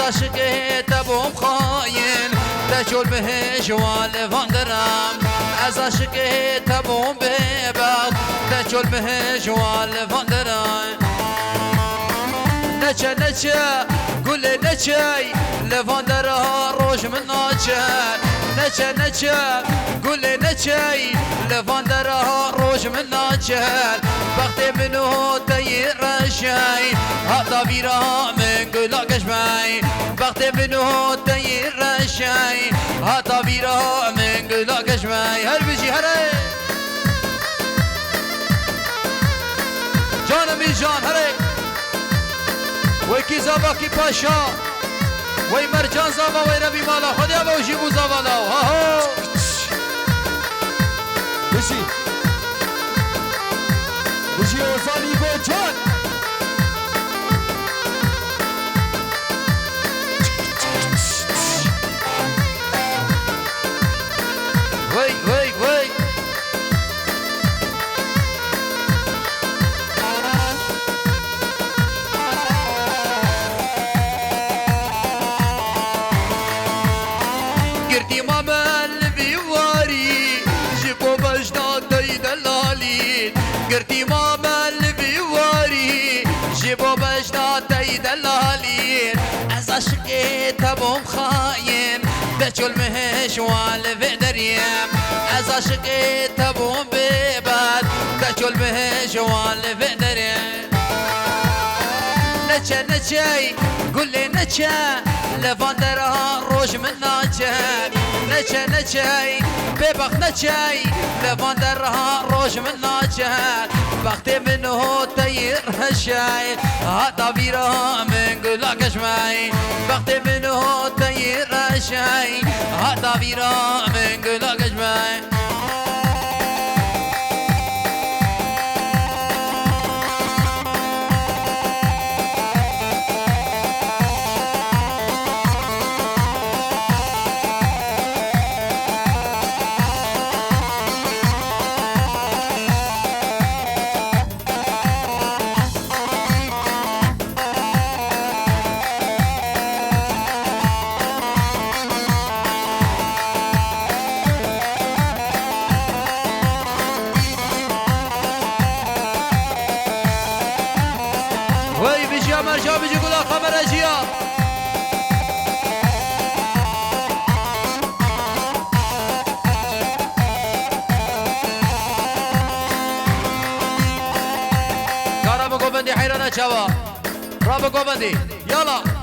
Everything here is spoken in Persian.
عشقه تبوم خاين تجول بهش والفان درام از عشقه تبوم بباد تجول بهش والفان درام نچه نچه گل نچه لفان درها روش من ناچه نچه نچه گل نچه لفان درها روش من ناچه وقتی منو تیر رشای حتا بیرا من گلا گشمای وقتی منو تیر رشای حتا بیرا من گلا گشمای هر بجی هره جانم بی جان هره وی کی زاوا کی پاشا وی مرجان زاوا وی ربی مالا خودیا با جیبو زاوا لاو ها ها بشی بشی اوزانی به جان وی وی وی گردی مامل بیواری جبو بجنا دای دلالی گردی مامل بیواری جبو بجنا دای دلالی از عشق تبوم خاین بچل مهش والف دریم از عشق تبوم بباد بچل مهش والف دریم نچه نچه گل نچه لفان درها روش من ناچه نچه نچه ببخ نچه لفان درها روش من ناچه وقتی منو تیر هشای حتا بیرا من گلا کشمای وقتی منو تیر هشای حتا بیرا من گلا کشمای وی بجیا مرجا بجی گلا خبر اجیا کارا بگو بندی حیرانه چوا را بگو بندی یالا